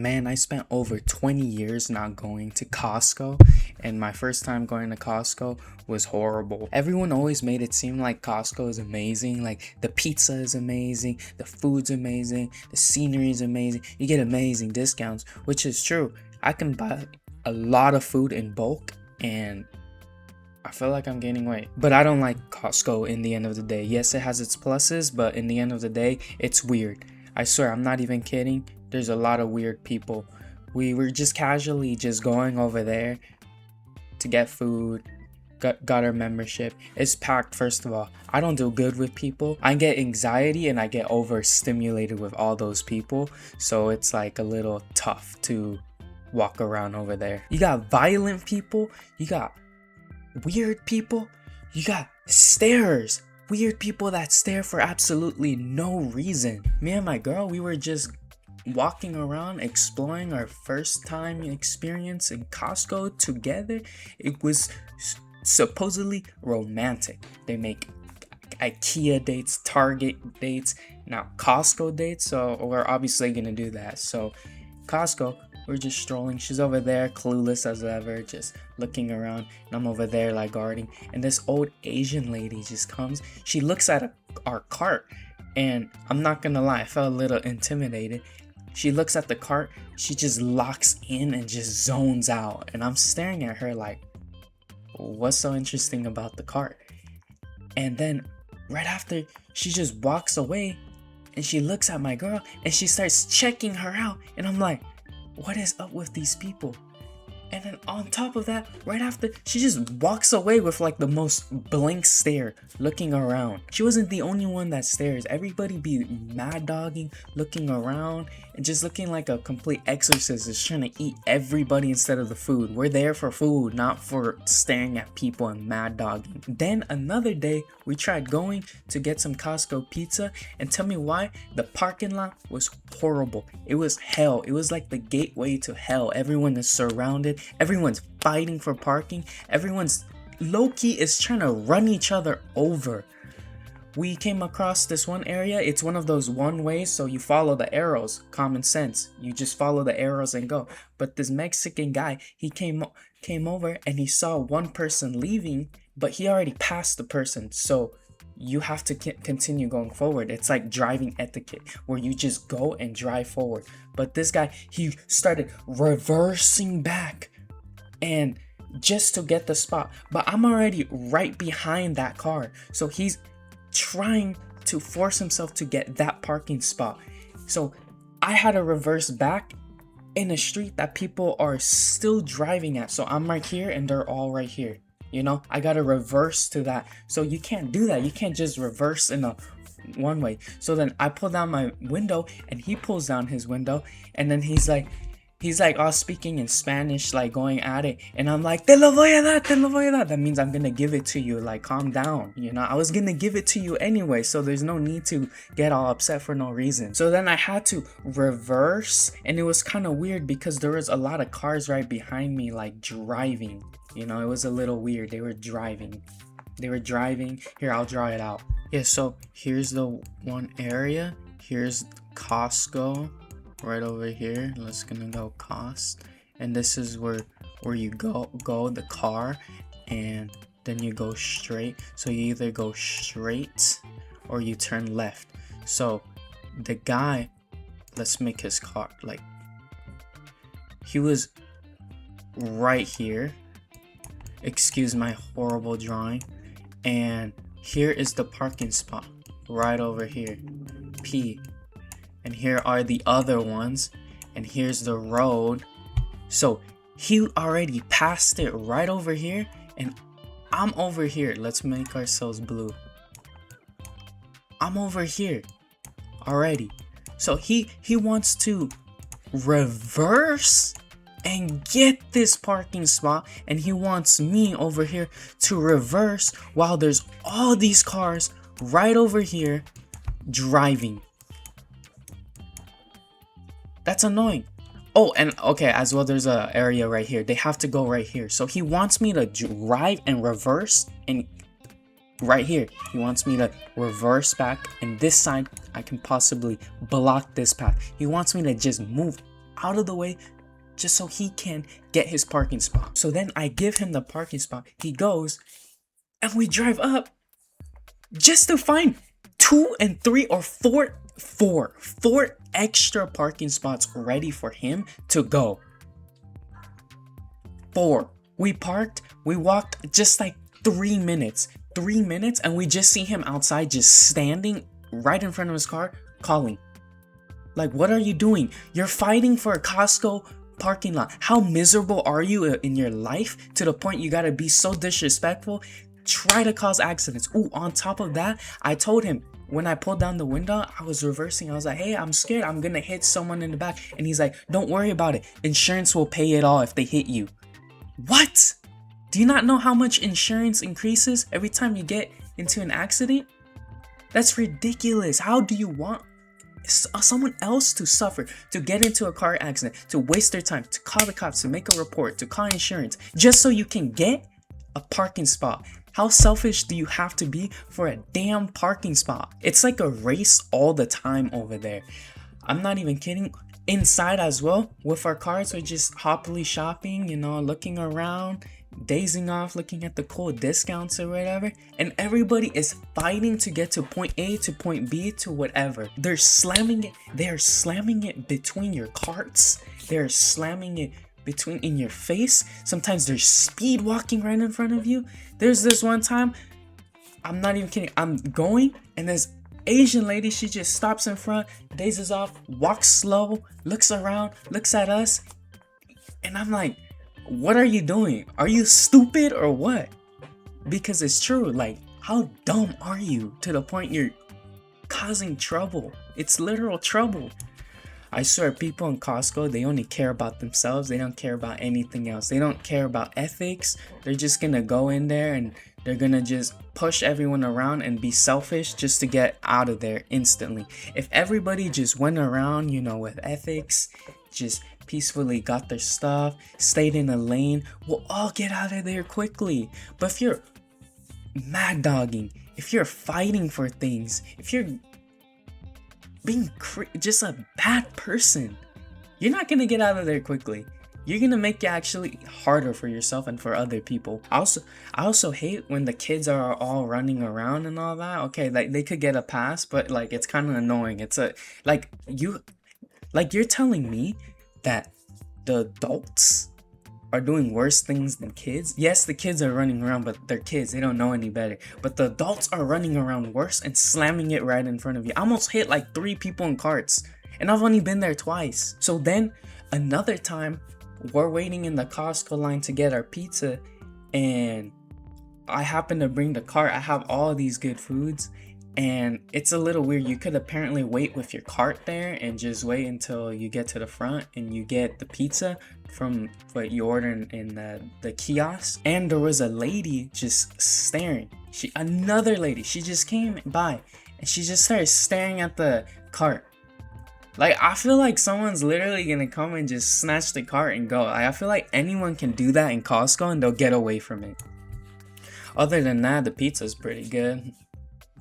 Man, I spent over 20 years not going to Costco, and my first time going to Costco was horrible. Everyone always made it seem like Costco is amazing, like the pizza is amazing, the food's amazing, the scenery is amazing, you get amazing discounts, which is true. I can buy a lot of food in bulk, and I feel like I'm gaining weight. But I don't like Costco in the end of the day. Yes, it has its pluses, but in the end of the day, it's weird. I swear, I'm not even kidding. There's a lot of weird people. We were just casually just going over there to get food, got our membership. It's packed, first of all. I don't do good with people. I get anxiety and I get overstimulated with all those people. So it's like a little tough to walk around over there. You got violent people. You got weird people. You got starers. Weird people that stare for absolutely no reason. Me and my girl, we were just walking around exploring our first time experience in Costco together. It was supposedly romantic. They make IKEA dates, Target dates, now Costco dates, so we're obviously gonna do that. So Costco, we're just strolling. She's over there clueless as ever, just looking around, and I'm over there like guarding, and this old Asian lady just comes. She looks at our cart, and I'm not gonna lie, I felt a little intimidated. She looks at the cart, she just locks in and just zones out, and I'm staring at her like, what's so interesting about the cart? And then right after, she just walks away and she looks at my girl and she starts checking her out, and I'm like, what is up with these people? And then on top of that, right after, she just walks away with like the most blank stare, looking around. She wasn't the only one that stares. Everybody be mad dogging, looking around, and just looking like a complete exorcist is trying to eat everybody instead of the food. We're there for food, not for staring at people and mad dogging. Then another day, we tried going to get some Costco pizza, and tell me why, the parking lot was horrible. It was hell. It was like the gateway to hell. Everyone is surrounded. Everyone's fighting for parking. Everyone's low-key is trying to run each other over. We came across this one area. It's one of those one ways, so you follow the arrows. Common sense. You just follow the arrows and go. But this Mexican guy, he came over and he saw one person leaving, but he already passed the person. So you have to continue going forward. It's like driving etiquette where you just go and drive forward. But this guy, he started reversing back and just to get the spot. But I'm already right behind that car. So he's trying to force himself to get that parking spot. So I had to reverse back in a street that people are still driving at. So I'm right here and they're all right here. You know, I gotta reverse to that. So you can't do that. You can't just reverse in a one way. So then I pull down my window and he pulls down his window, and then he's like all speaking in Spanish, like going at it, and I'm like, te lo voy a dar, te lo voy a dar. That means I'm gonna give it to you, like calm down. You know, I was gonna give it to you anyway, so there's no need to get all upset for no reason. So then I had to reverse, and it was kind of weird because there was a lot of cars right behind me, like driving. You know, it was a little weird. They were driving. Here, I'll draw it out. Yeah, so here's the one area. Here's Costco right over here. Let's gonna go cost. And this is where you go the car, and then you go straight. So you either go straight or you turn left. So the guy, let's make his car like, he was right here. Excuse my horrible drawing. And here is the parking spot right over here, P. And here are the other ones, and here's the road. So he already passed it right over here, and I'm over here. Let's make ourselves blue. I'm over here already. So he wants to reverse and get this parking spot, and he wants me over here to reverse while there's all these cars right over here driving. That's annoying. Oh, and okay, as well, there's a area right here. They have to go right here. So he wants me to drive and reverse, and right here he wants me to reverse back, and this side I can possibly block this path. He wants me to just move out of the way just so he can get his parking spot. So then I give him the parking spot. He goes, and we drive up just to find 2 and 3 or 4 extra parking spots ready for him to go. 4. We parked, we walked just like 3 minutes, and we just see him outside just standing right in front of his car calling. Like, what are you doing? You're fighting for a Costco parking lot. How miserable are you in your life to the point you gotta be so disrespectful, try to cause accidents? Ooh, on top of that, I told him when I pulled down the window, I was reversing. I was like, hey, I'm scared, I'm gonna hit someone in the back. And he's like, don't worry about it, insurance will pay it all if they hit you. What? Do you not know how much insurance increases every time you get into an accident? That's ridiculous. How do you want someone else to suffer, to get into a car accident, to waste their time, to call the cops, to make a report, to call insurance, just so you can get a parking spot? How selfish do you have to be for a damn parking spot? It's like a race all the time over there. I'm not even kidding. Inside as well, with our cars, we're just happily shopping, you know, looking around, dazing off, looking at the cool discounts or whatever, and everybody is fighting to get to point A to point B to whatever. They're slamming it between your carts. They're slamming it between in your face. Sometimes they're speed walking right in front of you. There's this one time, I'm not even kidding, I'm going and this Asian lady, she just stops in front, dazes off, walks slow, looks around, looks at us, and I'm like, what are you doing? Are you stupid or what? Because it's true, like, how dumb are you to the point you're causing trouble? It's literal trouble. I swear, people in Costco, they only care about themselves. They don't care about anything else. They don't care about ethics. They're just gonna go in there and they're gonna just push everyone around and be selfish just to get out of there instantly. If everybody just went around, you know, with ethics, just peacefully got their stuff, stayed in a lane, we'll all get out of there quickly. But if you're mad dogging, if you're fighting for things, if you're being just a bad person, you're not gonna get out of there quickly. You're gonna make it actually harder for yourself and for other people. I also hate when the kids are all running around and all that. Okay, like they could get a pass, but like it's kind of annoying. It's you're telling me that the adults are doing worse things than kids? Yes, the kids are running around, but they're kids. They don't know any better. But the adults are running around worse and slamming it right in front of you. I almost hit like 3 people in carts, and I've only been there twice. So then another time, we're waiting in the Costco line to get our pizza, and I happen to bring the cart. I have all these good foods, and it's a little weird. You could apparently wait with your cart there and just wait until you get to the front and you get the pizza from what you order in the kiosk. And there was a lady just staring. Another lady, she just came by and she just started staring at the cart. Like, I feel like someone's literally gonna come and just snatch the cart and go. I feel like anyone can do that in Costco and they'll get away from it. Other than that, the pizza's pretty good.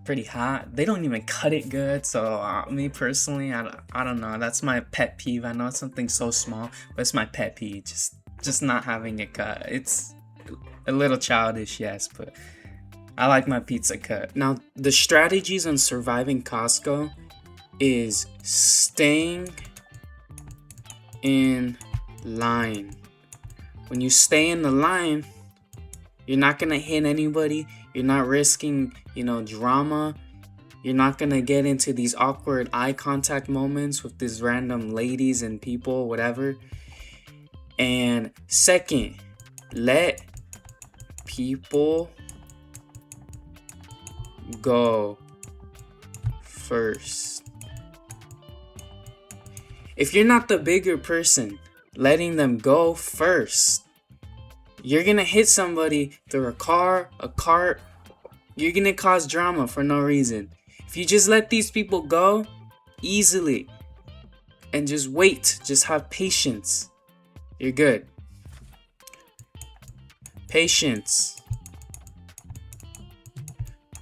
Pretty hot. They don't even cut it good. So me personally, I don't know. That's my pet peeve. I know it's something so small, but it's my pet peeve. Just not having it cut. It's a little childish, yes, but I like my pizza cut. Now, the strategies on surviving Costco is staying in line. When you stay in the line, you're not gonna hit anybody. You're not risking, drama. You're not gonna get into these awkward eye contact moments with these random ladies and people, whatever. And second, let people go first. If you're not the bigger person, letting them go first, you're gonna hit somebody through a car, a cart. You're gonna cause drama for no reason. If you just let these people go easily and just wait, just have patience, you're good. Patience.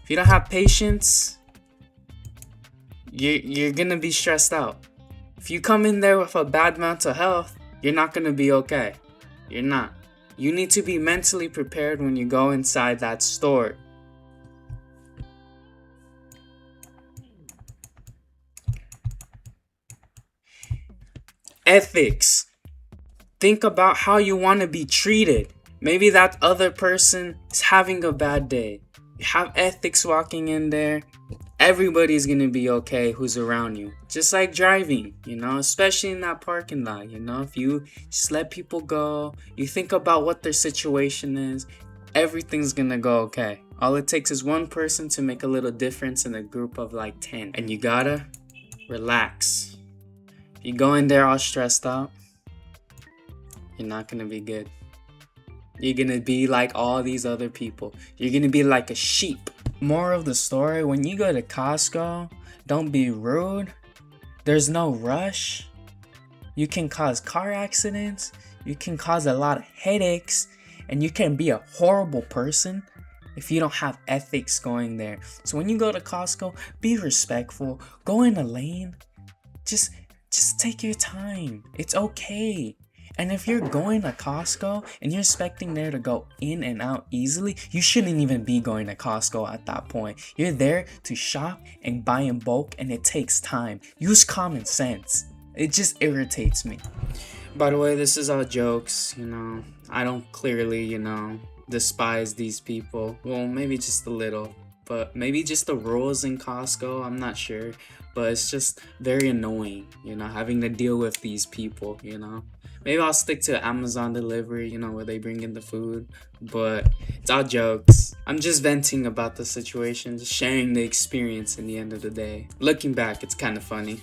If you don't have patience, you're gonna be stressed out. If you come in there with a bad mental health, you're not gonna be okay. You're not. You need to be mentally prepared when you go inside that store. Ethics. Think about how you want to be treated. Maybe that other person is having a bad day. You have ethics walking in there. Everybody's gonna be okay who's around you. Just like driving, especially in that parking lot, if you just let people go, you think about what their situation is, everything's gonna go okay. All it takes is one person to make a little difference in a group of like 10. And you gotta relax. If you go in there all stressed out, you're not gonna be good. You're gonna be like all these other people. You're gonna be like a sheep. Moral of the story, when you go to Costco, don't be rude. There's no rush. You can cause car accidents. You can cause a lot of headaches. And you can be a horrible person if you don't have ethics going there. So when you go to Costco, be respectful. Go in a lane. Just take your time. It's okay. And if you're going to Costco and you're expecting there to go in and out easily, you shouldn't even be going to Costco at that point. You're there to shop and buy in bulk, and it takes time. Use common sense. It just irritates me. By the way, this is all jokes, I don't clearly, despise these people. Well, maybe just a little. But maybe just the rules in Costco, I'm not sure. But it's just very annoying, having to deal with these people, Maybe I'll stick to Amazon delivery, where they bring in the food. But it's all jokes. I'm just venting about the situation, just sharing the experience in the end of the day. Looking back, it's kind of funny.